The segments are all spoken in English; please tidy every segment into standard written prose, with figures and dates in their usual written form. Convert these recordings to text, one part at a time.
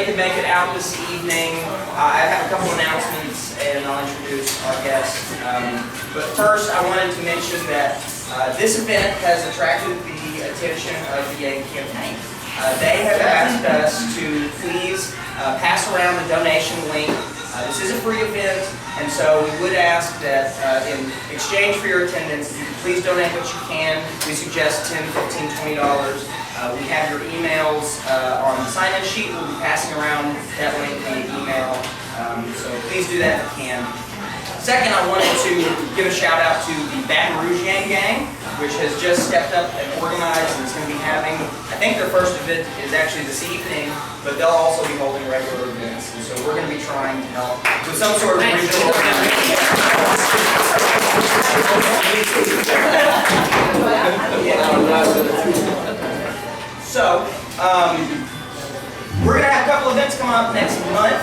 could make it out this evening. I have a couple announcements and I'll introduce our guests. But first I wanted to mention that this event has attracted the attention of the Yang Gang Hang. They have asked us to please pass around the donation link. This is a free event, and so we would ask that in exchange for your attendance, you please donate what you can. We suggest $10, $15, $20. We have your emails on the sign-in sheet. We'll be passing around that link via email, so please do that if you can. Second, I wanted to give a shout out to the Baton Rouge Yang Gang, which has just stepped up and organized and is going to be having, I think their first event is actually this evening, but they'll also be holding regular events. And so we're going to be trying to help with some sort of regional So, we're going to have a couple events coming up next month.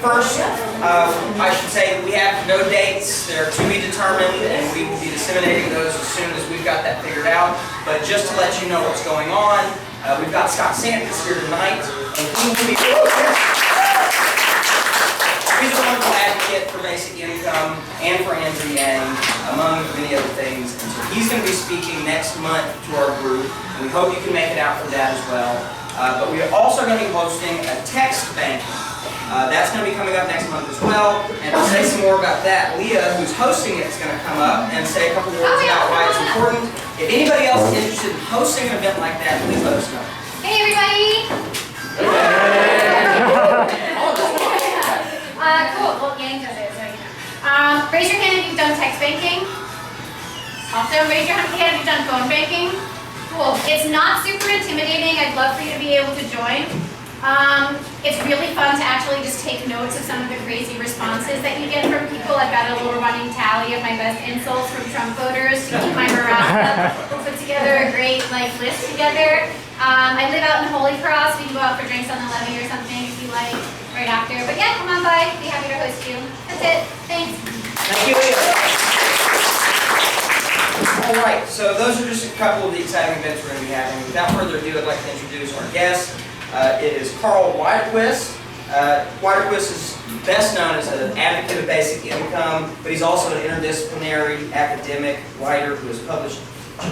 First, I should say we have no dates. They're to be determined, and we will be disseminating those as soon as we've got that figured out. But just to let you know what's going on, we've got Scott Santos here tonight, and he will be... He's a wonderful advocate for basic income and for Andrew Yang, among many other things. And so he's going to be speaking next month to our group, and we hope you can make it out for that as well. But we are also going to be hosting a text bank. That's going to be coming up next month as well. And to say some more about that, Leah, who's hosting it, is going to come up and say a couple words about why it's important. If anybody else is interested in hosting an event like that, please let us know. Hey everybody! Cool. Well, Yang does it, so you know. Raise your hand if you've done text banking. Also, raise your hand if you've done phone banking. Cool. It's not super intimidating. I'd love for you to be able to join. It's really fun to actually just take notes of some of the crazy responses that you get from people. I've got a little running tally of my best insults from Trump voters to keep my morale up. We'll put together a great list together. I live out in Holy Cross. We can go out for drinks on the levee or something if you like right after. But yeah, come on by. Be happy to host you. That's it. Thanks. Thank you, Leah. All right, so those are just a couple of the exciting events we're going to be having. Without further ado, I'd like to introduce our guest. It is Karl Widerquist. Widerquist is best known as an advocate of basic income, but he's also an interdisciplinary academic writer who has published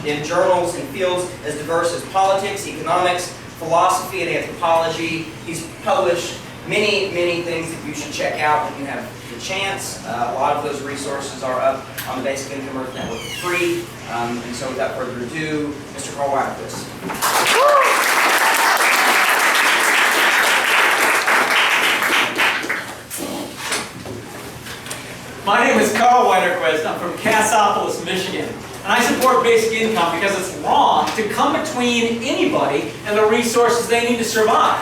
in journals in fields as diverse as politics, economics, philosophy, and anthropology. He's published many, many things that you should check out when you have the chance. A lot of those resources are up on the Basic Income Earth Network for free. And so without further ado, Mr. Karl Widerquist. My name is Karl Widerquist. I'm from Cassopolis, Michigan. And I support basic income because it's wrong to come between anybody and the resources they need to survive.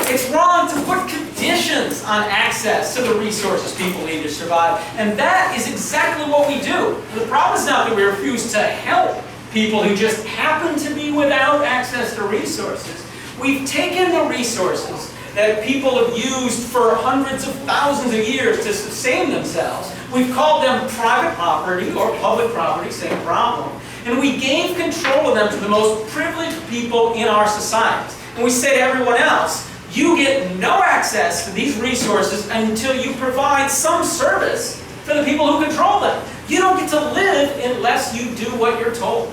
It's wrong to put conditions on access to the resources people need to survive. And that is exactly what we do. The problem is not that we refuse to help people who just happen to be without access to resources. We've taken the resources that people have used for hundreds of thousands of years to sustain themselves. We've called them private property or public property, same problem. And we gave control of them to the most privileged people in our societies. And we say to everyone else, you get no access to these resources until you provide some service for the people who control them. You don't get to live unless you do what you're told.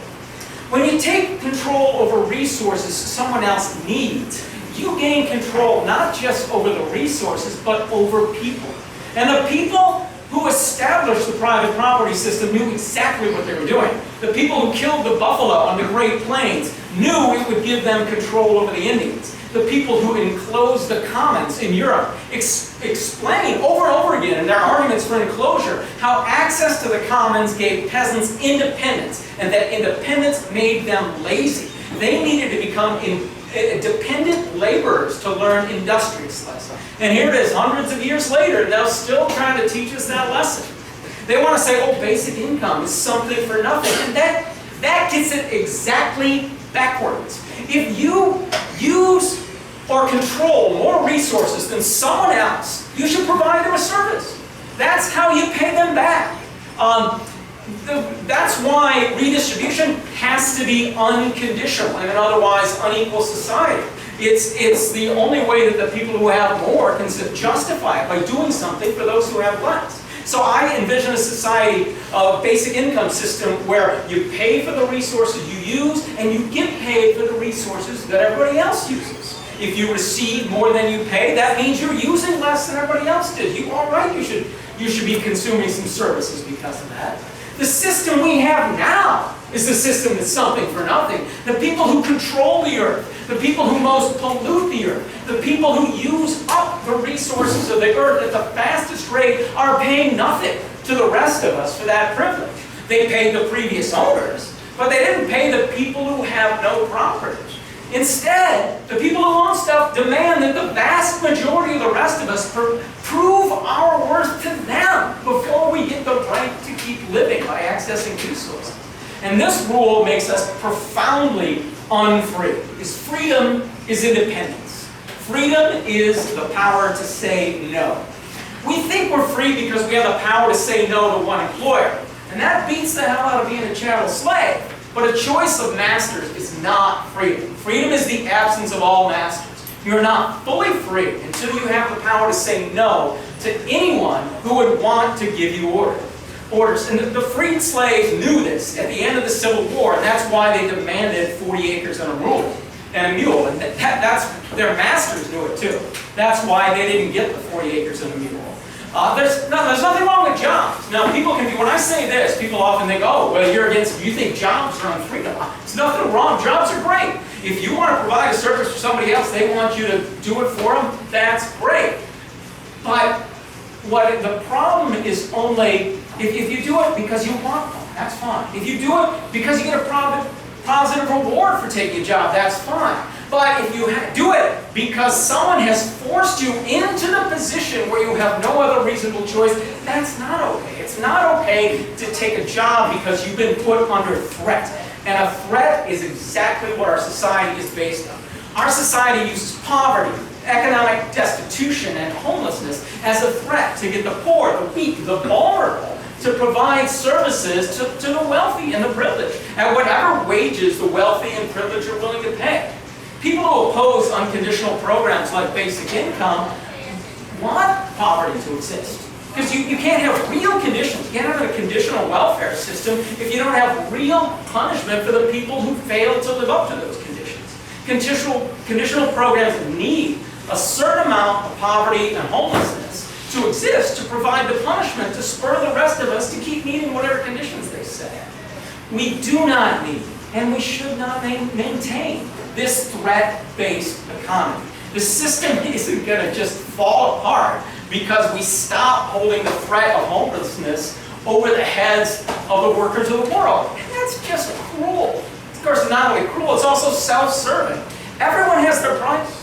When you take control over resources someone else needs, you gain control not just over the resources, but over people. And the people who established the private property system knew exactly what they were doing. The people who killed the buffalo on the Great Plains knew it would give them control over the Indians. The people who enclosed the commons in Europe explained over and over again in their arguments for enclosure how access to the commons gave peasants independence, and that independence made them lazy. They needed to become dependent laborers to learn industrious lessons. And here it is, hundreds of years later, they're still trying to teach us that lesson. They want to say, oh, basic income is something for nothing. And that gets it exactly backwards. If you use or control more resources than someone else, you should provide them a service. That's how you pay them back. That's why redistribution has to be unconditional in an otherwise unequal society. It's the only way that the people who have more can justify it by doing something for those who have less. So I envision a society of basic income system where you pay for the resources you use and you get paid for the resources that everybody else uses. If you receive more than you pay, that means you're using less than everybody else did. All right, you should be consuming some services because of that. The system we have now is the system that's something for nothing. The people who control the earth, the people who most pollute the earth, the people who use up the resources of the earth at the fastest rate are paying nothing to the rest of us for that privilege. They paid the previous owners, but they didn't pay the people who have no property. Instead, the people who own stuff demand that the vast majority of the rest of us prove our worth to them before we get the right to keep living by accessing resources. And this rule makes us profoundly unfree, because freedom is independence. Freedom is the power to say no. We think we're free because we have the power to say no to one employer, and that beats the hell out of being a chattel slave. But a choice of masters is not freedom. Freedom is the absence of all masters. You're not fully free until you have the power to say no to anyone who would want to give you orders. And the freed slaves knew this at the end of the Civil War, and that's why they demanded 40 acres and a mule. And that's their masters knew it too. That's why they didn't get the 40 acres and a mule. There's nothing wrong with jobs. Now, people can be, when I say this, people often think, oh, well, you think jobs are unfreedom. There's nothing wrong. Jobs are great. If you want to provide a service for somebody else, they want you to do it for them, that's great. But the problem is only if you do it because you want them, that's fine. If you do it because you get a positive reward for taking a job, that's fine. But if you do it because someone has forced you into the position where you have no other reasonable choice, that's not okay. It's not okay to take a job because you've been put under threat. And a threat is exactly what our society is based on. Our society uses poverty, economic destitution, and homelessness as a threat to get the poor, the weak, the vulnerable to provide services to the wealthy and the privileged at whatever wages the wealthy and privileged are willing to pay. People who oppose unconditional programs like basic income want poverty to exist. Because you can't have real conditions. You can't have a conditional welfare system if you don't have real punishment for the people who fail to live up to those conditions. Conditional programs need a certain amount of poverty and homelessness to exist to provide the punishment to spur the rest of us to keep meeting whatever conditions they set. We do not need, and we should not maintain, this threat-based economy. The system isn't going to just fall apart because we stop holding the threat of homelessness over the heads of the workers of the world. And that's just cruel. Of course, it's not only cruel, it's also self-serving. Everyone has their price.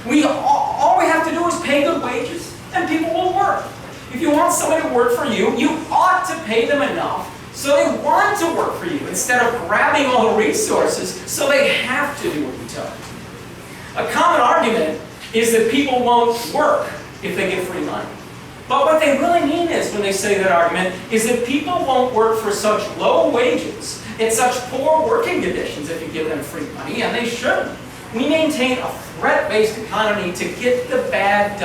All we have to do is pay good wages, and people will work. If you want somebody to work for you, you ought to pay them enough so they want to work for you, instead of grabbing all the resources so they have to do what you tell them. A common argument is that people won't work if they get free money. But what they really mean is, when they say that argument, is that people won't work for such low wages in such poor working conditions if you give them free money, and they shouldn't. We maintain a threat-based economy to get the bad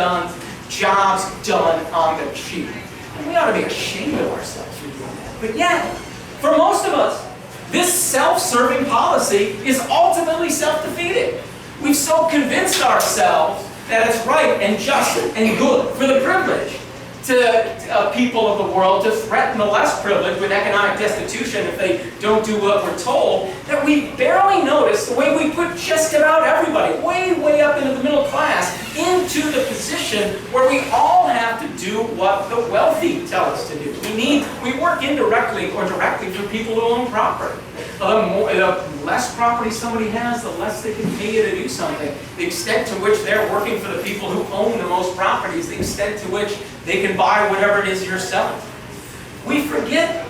jobs done on the cheap. And we ought to be ashamed of ourselves for doing that. But yet, for most of us, this self-serving policy is ultimately self-defeating. We've so convinced ourselves that it's right and just and good for the privileged to people of the world to threaten the less privileged with economic destitution if they don't do what we're told, that we barely notice the way we put just about everybody, way up into the middle class, into the position where we all have to do what the wealthy tell us to do. We work indirectly or directly for people who own property. The less property somebody has, the less they can pay you to do something. The extent to which they're working for the people who own the most properties, the extent to which they can buy whatever it is you're selling. We forget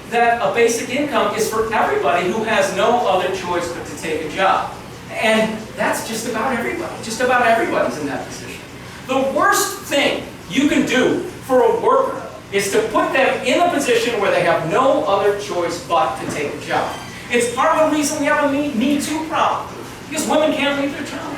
that a basic income is for everybody who has no other choice but to take a job. And that's just about everybody. Just about everybody's in that position. The worst thing you can do for a worker is to put them in a position where they have no other choice but to take a job. It's part of the reason we have a Me Too problem, because women can't leave their jobs.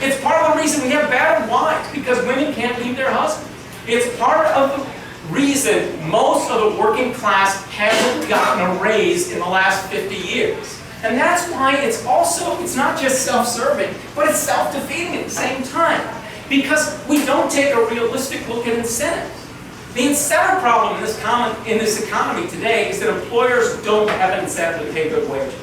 It's part of the reason we have battered wives, because women can't leave their husbands. It's part of the reason most of the working class hasn't gotten a raise in the last 50 years. And that's why it's not just self-serving, but it's self-defeating at the same time. Because we don't take a realistic look at incentives. The incentive problem in this economy today is that employers don't have an incentive to pay good wages.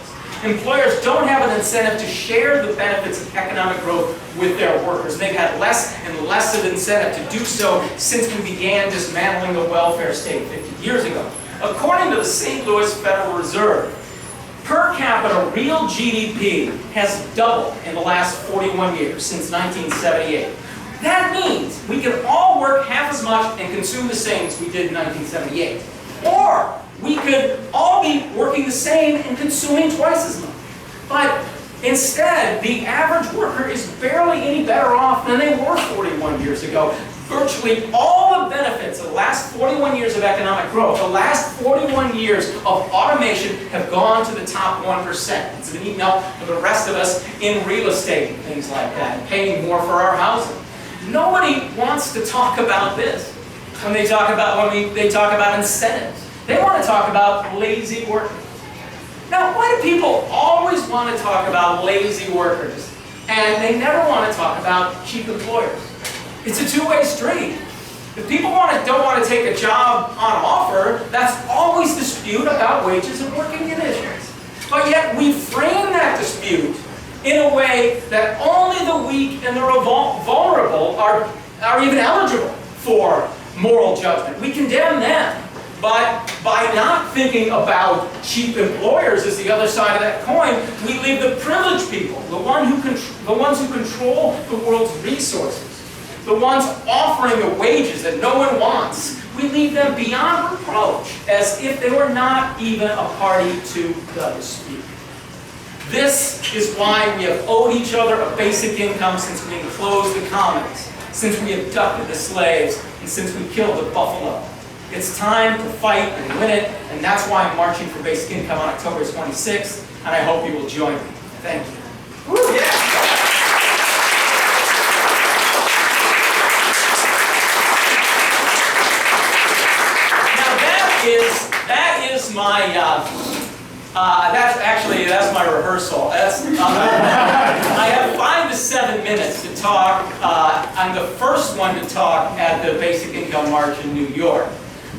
Employers don't have an incentive to share the benefits of economic growth with their workers. They've had less and less of incentive to do so since we began dismantling the welfare state 50 years ago. According to the St. Louis Federal Reserve, per capita real GDP has doubled in the last 41 years, since 1978. That means we can all work half as much and consume the same as we did in 1978. Or we could all be working the same and consuming twice as much. But instead, the average worker is barely any better off than they were 41 years ago. Virtually all the benefits of the last 41 years of economic growth, the last 41 years of automation have gone to the top 1%. It's been eaten up for the rest of us in real estate and things like that, and paying more for our housing. Nobody wants to talk about this when they talk about incentives. They want to talk about lazy workers. Now, why do people always want to talk about lazy workers and they never want to talk about cheap employers? It's a two-way street. If people don't want to take a job on offer, that's always dispute about wages and working conditions. But yet we frame that dispute in a way that only the weak and the vulnerable are even eligible for moral judgment. We condemn them. But by not thinking about cheap employers as the other side of that coin, we leave the privileged people, the ones who control the world's resources, the ones offering the wages that no one wants, we leave them beyond reproach as if they were not even a party to the dispute. This is why we have owed each other a basic income since we enclosed the commons, since we abducted the slaves, and since we killed the buffalo. It's time to fight and win it, and that's why I'm marching for basic income on October 26th, and I hope you will join me. Thank you. Woo, yeah. That is my, that's my rehearsal. I have 5 to 7 minutes to talk. I'm the first one to talk at the Basic Income March in New York.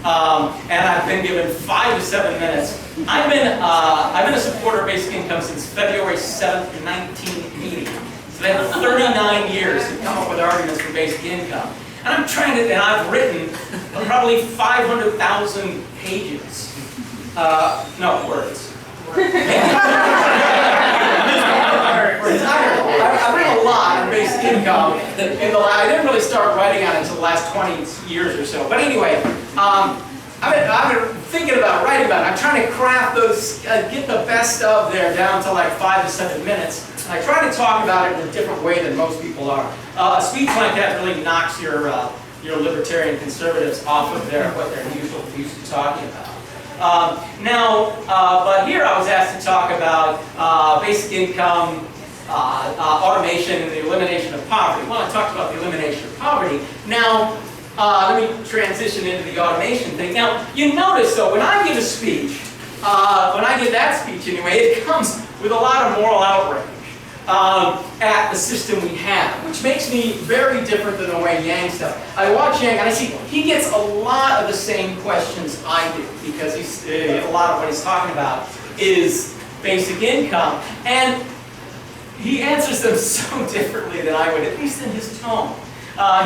And I've been given 5 to 7 minutes. I've been a supporter of basic income since February 7th, 1980. So they have 39 years to come up with arguments for basic income. And I've written probably 500,000 pages. No, words. I've written a lot on basic income. I didn't really start writing on it until the last 20 years or so. But anyway, I've been thinking about writing about it. I'm trying to craft those, get the best of there down to like 5 to 7 minutes. And I try to talk about it in a different way than most people are. A speech like that really knocks your libertarian conservatives off of what they're used to talking about. But here I was asked to talk about basic income, automation, and the elimination of poverty. Well, I talked about the elimination of poverty. Now, let me transition into the automation thing. Now, you notice, though, when I give a speech, when I give that speech anyway, it comes with a lot of moral outrage at the system we have, which makes me very different than the way Yang stuff. I watch Yang and I see he gets a lot of the same questions I do, because a lot of what he's talking about is basic income, and he answers them so differently than I would, at least in his tone.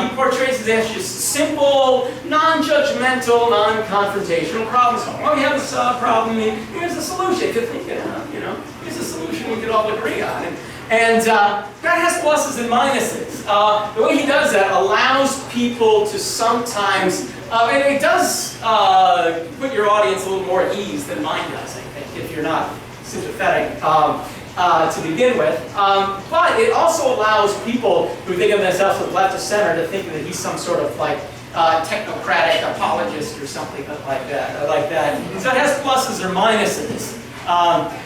He portrays his answers as simple, non-judgmental, non-confrontational problem solving. Well, we have this problem, here's the solution. If you think, here's a solution we could all agree on. And that has pluses and minuses. The way he does that allows people to sometimes, and it does put your audience a little more at ease than mine does, I think, if you're not sympathetic to begin with. But it also allows people who think of themselves as left of center to think that he's some sort of like technocratic apologist or something like that. So it has pluses or minuses.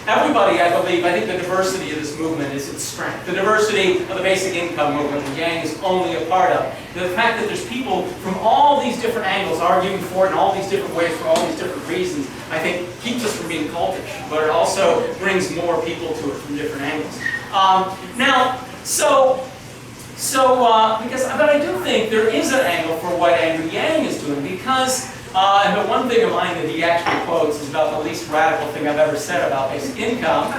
Everybody, I believe, I think the diversity of this movement is its strength. The diversity of the basic income movement that Yang is only a part of. The fact that there's people from all these different angles arguing for it in all these different ways for all these different reasons, I think keeps us from being cultish, but it also brings more people to it from different angles. But I do think there is an angle for what Andrew Yang is doing, because and the one thing of mine that he actually quotes is about the least radical thing I've ever said about basic income,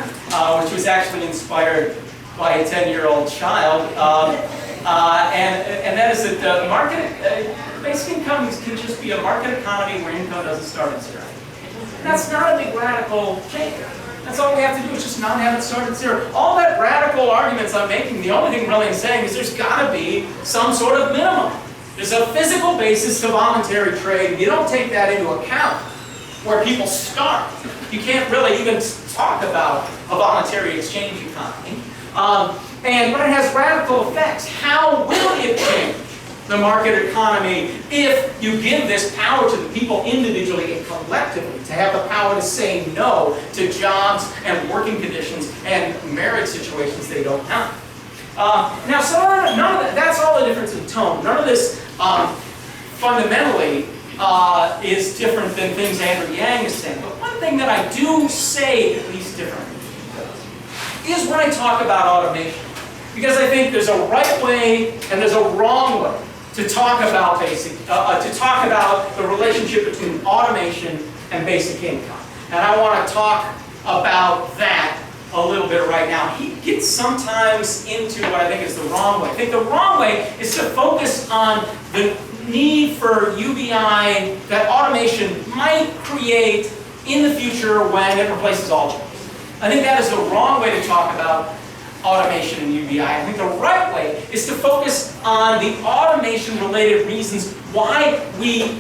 which was actually inspired by a 10-year-old child, and that is that the basic income can just be a market economy where income doesn't start at zero. That's not a big radical change. That's all we have to do is just not have it start at zero. All that radical arguments I'm making, the only thing really I'm saying is there's got to be some sort of minimum. There's a physical basis to voluntary trade. You don't take that into account where people start. You can't really even talk about a voluntary exchange economy. But it has radical effects. How will it change the market economy if you give this power to the people individually and collectively to have the power to say no to jobs and working conditions and marriage situations they don't have? So none of that, that's all the difference in tone. None of this fundamentally is different than things Andrew Yang is saying. But one thing that I do say at least differently is when I talk about automation. Because I think there's a right way and there's a wrong way to talk about the relationship between automation and basic income. And I want to talk about that a little bit right now. He gets sometimes into what I think is the wrong way. I think the wrong way is to focus on the need for UBI that automation might create in the future when it replaces all jobs. I think that is the wrong way to talk about automation and UBI. I think the right way is to focus on the automation-related reasons why we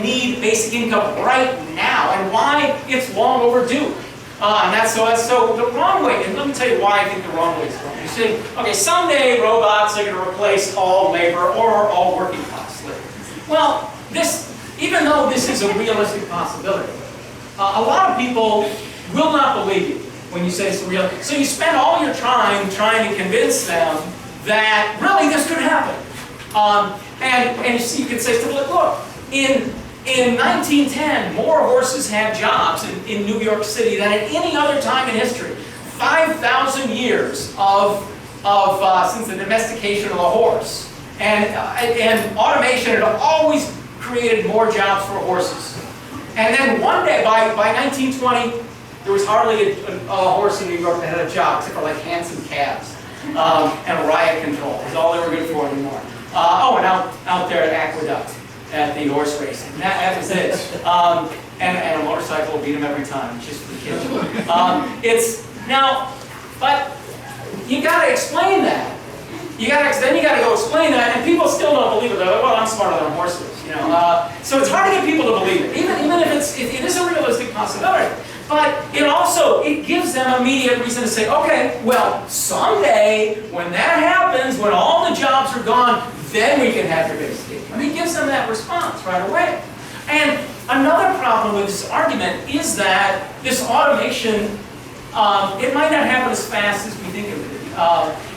need basic income right now and why it's long overdue. So the wrong way, and let me tell you why I think the wrong way is wrong. You're saying, okay, someday robots are going to replace all labor or all working class labor. Well, even though this is a realistic possibility, a lot of people will not believe you when you say it's real. So you spend all your time trying to convince them that really this could happen. And you can say stuff like, look, in 1910, more horses had jobs in New York City than at any other time in history. 5,000 years since the domestication of the horse. And automation had always created more jobs for horses. And then one day, by 1920, there was hardly a horse in New York that had a job, except for like Hanson cabs and riot control. That's all they were good for anymore. And out there at Aqueduct at the horse racing. That was it. And a motorcycle will beat them every time, just for the kids. But you got to explain that. Then you got to go explain that, and people still don't believe it. They're like, well, I'm smarter than horses, So it's hard to get people to believe it, even if it is a realistic possibility. But it gives them immediate reason to say, okay, well, someday when that happens, when all the jobs are gone, then we can have your basic income. He gives them that response right away. And another problem with this argument is that this automation, it might not happen as fast as we think it would.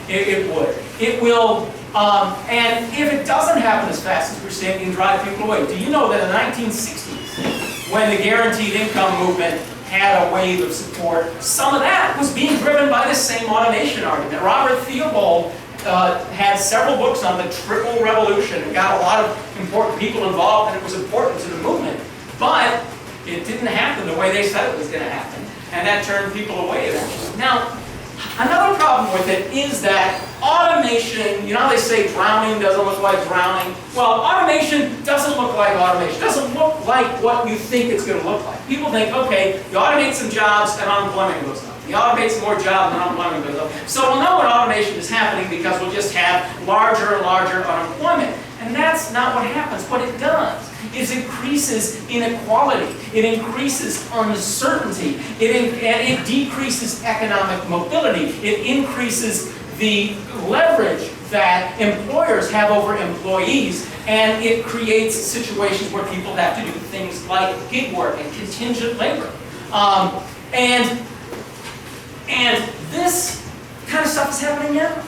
It would. It will, and if it doesn't happen as fast as we're saying, it can drive people away. Do you know that in the 1960s, when the guaranteed income movement had a wave of support, some of that was being driven by this same automation argument. Robert Theobald had several books on the triple revolution. It got a lot of important people involved, and it was important to the movement. But it didn't happen the way they said it was going to happen, and that turned people away eventually. Now, another problem with it is that automation, they say drowning doesn't look like drowning. Well, automation doesn't look like automation. It doesn't look like what you think it's going to look like. People think, okay, you automate some jobs and unemployment goes up. You automate some more jobs and unemployment goes up. So we'll know when automation is happening because we'll just have larger and larger unemployment. And that's not what happens. What it does is it increases inequality. It increases uncertainty. It decreases economic mobility. It increases the leverage that employers have over employees, and it creates situations where people have to do things like gig work and contingent labor. And And this kind of stuff is happening now.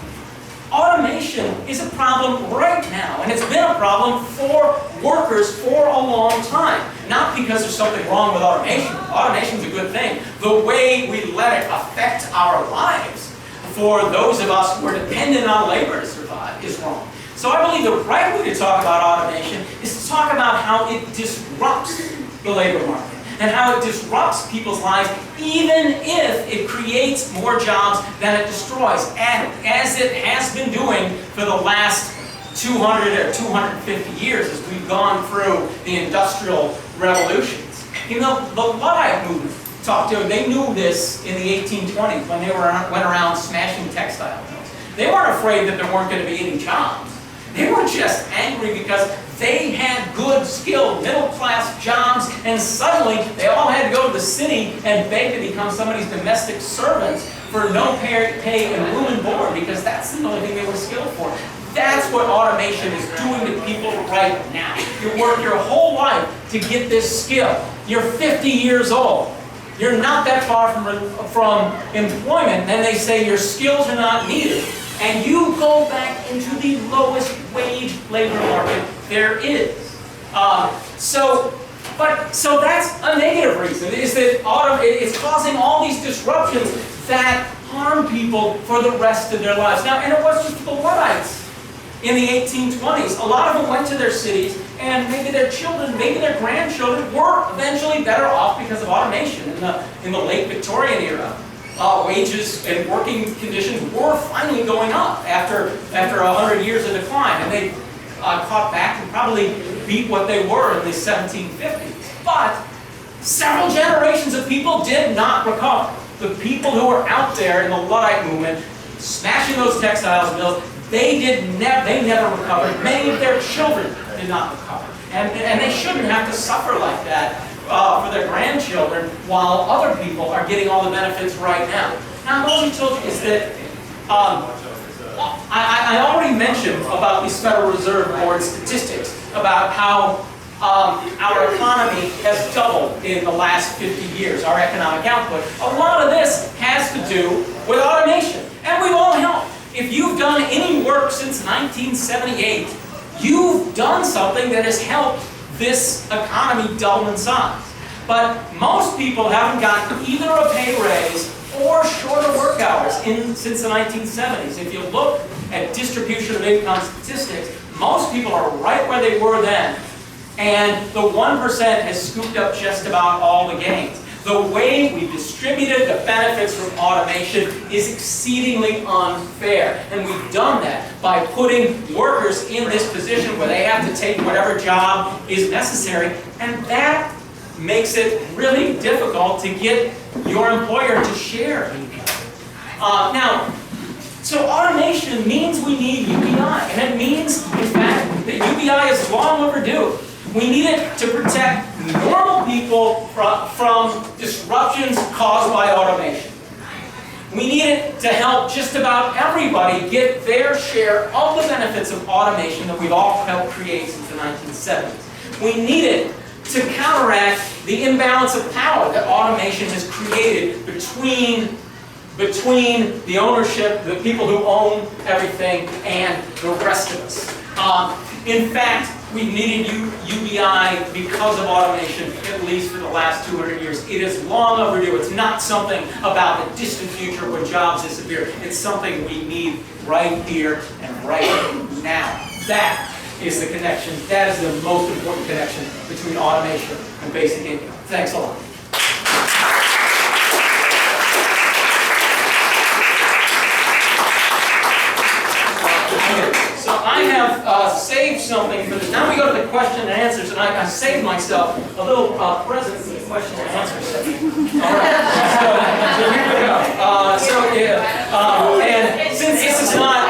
Automation is a problem right now, and it's been a problem for workers for a long time. Not because there's something wrong with automation. Automation's a good thing. The way we let it affect our lives for those of us who are dependent on labor to survive is wrong. So I believe the right way to talk about automation is to talk about how it disrupts the labor market and how it disrupts people's lives, even if it creates more jobs than it destroys, and as it has been doing for the last 200 or 250 years as we've gone through the industrial revolutions. You know, the Luddite movement they knew this in the 1820s when they went around smashing textile mills. They weren't afraid that there weren't going to be any jobs. They were just angry because they had good, skilled, middle-class jobs, and suddenly they all had to go to the city and beg to become somebody's domestic servants for no pay and room and board, because that's the only thing they were skilled for. That's what automation is doing to people right now. You work your whole life to get this skill. You're 50 years old. You're not that far from employment, and then they say your skills are not needed. And you go back into the lowest wage labor market there is. So that's a negative reason, is that it's causing all these disruptions that harm people for the rest of their lives. Now, and it wasn't just the Luddites in the 1820s. A lot of them went to their cities, and maybe their children, maybe their grandchildren were eventually better off because of automation in the late Victorian era. Wages and working conditions were finally going up after 100 years of decline, and they caught back and probably beat what they were in the 1750s. But several generations of people did not recover. The people who were out there in the Luddite movement, smashing those textiles mills, they never recovered. Many of their children did not recover, and they shouldn't have to suffer like that for their grandchildren, while other people are getting all the benefits right now. Now, what I told you is that I already mentioned about these Federal Reserve Board statistics about how our economy has doubled in the last 50 years, our economic output. A lot of this has to do with automation, and we've all helped. If you've done any work since 1978, you've done something that has helped this economy double in size. But most people haven't gotten either a pay raise or shorter work hours since the 1970s. If you look at distribution of income statistics, most people are right where they were then, and the 1% has scooped up just about all the gains. The way we distributed the benefits from automation is exceedingly unfair, and we've done that by putting workers in this position where they have to take whatever job is necessary, and that makes it really difficult to get your employer to share income. So automation means we need UBI, and it means, in fact, that UBI is long overdue. We need it to protect normal people from disruptions caused by automation. We need it to help just about everybody get their share of the benefits of automation that we've all helped create since the 1970s. We need it to counteract the imbalance of power that automation has created between the ownership, the people who own everything, and the rest of us. In fact, we've needed UBI because of automation, at least for the last 200 years. It is long overdue. It's not something about the distant future when jobs disappear. It's something we need right here and right now. That is the connection. That is the most important connection between automation and basic income. Thanks a lot. So I have saved something for this. Now we go to the question and answers, and I saved myself a little present for the question and answer section. All right. So here we go. And since this is not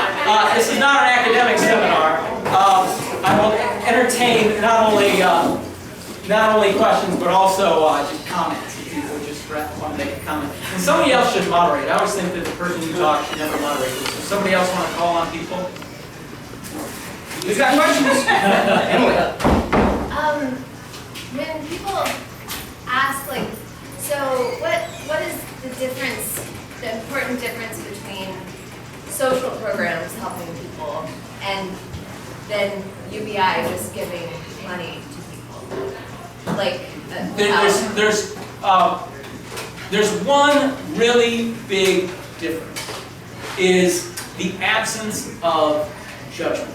an academic seminar, I will entertain not only questions but also just comments. If people just want to make a comment, and somebody else should moderate. I always think that the person who talks should never moderate. So somebody else want to call on people? Who's got questions? Emily. When people ask, like, so what is the difference the important difference between social programs helping people and then UBI just giving money to people. Like, there's one really big difference, is the absence of judgment.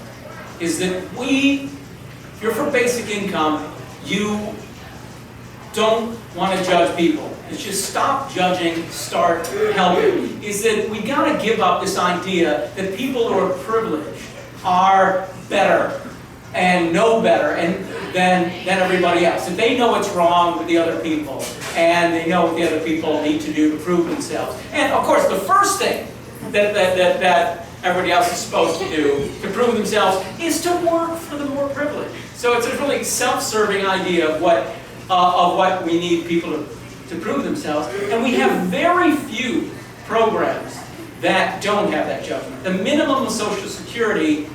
Is that if you're for basic income, you don't want to judge people. It's just stop judging, start helping. Is that we got to give up this idea that people who are privileged are better and know better than everybody else. That they know what's wrong with the other people, and they know what the other people need to do to prove themselves. And of course, the first thing that everybody else is supposed to do to prove themselves is to work for the more privileged. So it's a really self-serving idea of what we need people to prove themselves. And we have very few programs that don't have that judgment. The minimum of Social Security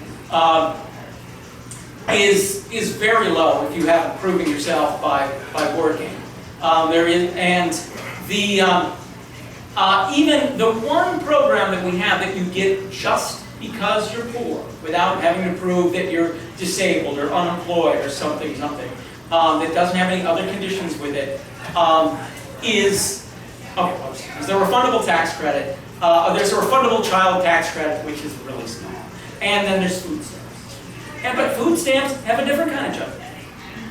is very low if you haven't proven yourself by working. Even the one program that we have that you get just because you're poor, without having to prove that you're disabled or unemployed or something, that doesn't have any other conditions with it, is the refundable tax credit. There's a refundable child tax credit, which is really small. And then there's food stamps. But food stamps have a different kind of judgment.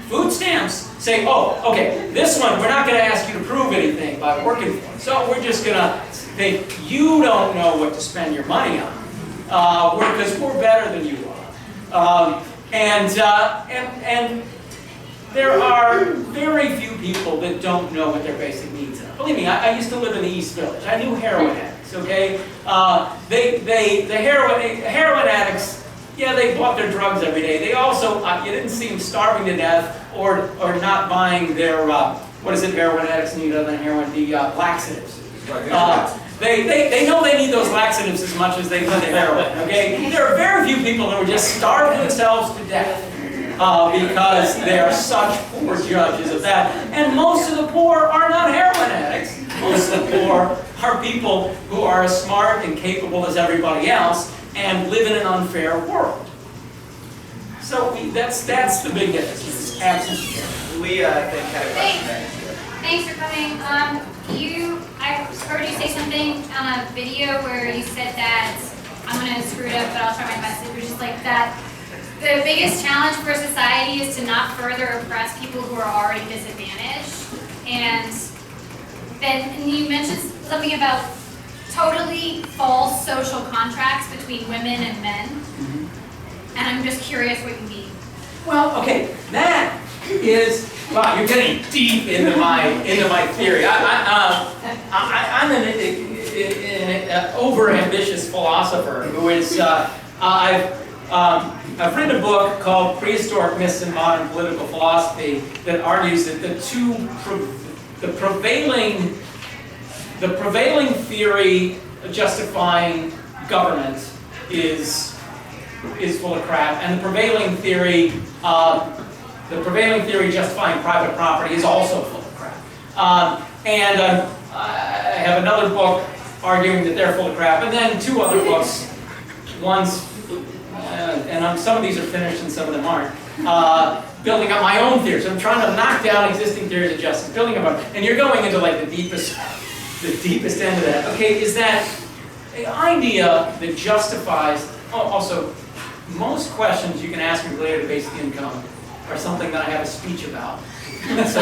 Food stamps say, oh, okay, this one, we're not going to ask you to prove anything by working for it. So we're just going to think you don't know what to spend your money on, because we're better than you are. And there are very few people that don't know what their basic needs are. Believe me, I used to live in the East Village. I knew heroin addicts, okay? The heroin addicts, yeah, they bought their drugs every day. They also, you didn't see them starving to death or not buying their, what is it heroin addicts need other than heroin? The laxatives. They know they need those laxatives as much as they need the heroin, okay? There are very few people who are just starving themselves to death because they are such poor judges of that. And most of the poor are not heroin addicts. Most of the poor are people who are as smart and capable as everybody else and live in an unfair world. So that's the big difference. Absence. We had a question. Thanks for coming. I heard you say something on a video where you said that, I'm going to screw it up, but I'll try my best. It was just like that. The biggest challenge for society is to not further oppress people who are already disadvantaged. And you mentioned something about totally false social contracts between women and men. Mm-hmm. And I'm just curious what you mean. Well, okay, that is, wow, you're getting deep into my theory. I'm an over-ambitious philosopher who is, I've written a book called Prehistoric Myths in Modern Political Philosophy that argues that the prevailing theory justifying government is full of crap, and the prevailing theory justifying private property is also full of crap. I have another book arguing that they're full of crap, and then two other books. One's some of these are finished and some of them aren't. Building up my own theories. I'm trying to knock down existing theories of justice. Building up, and you're going into like the deepest end of that. Okay, is that an idea that justifies? Oh, also, most questions you can ask me related to basic income are something that I have a speech about. So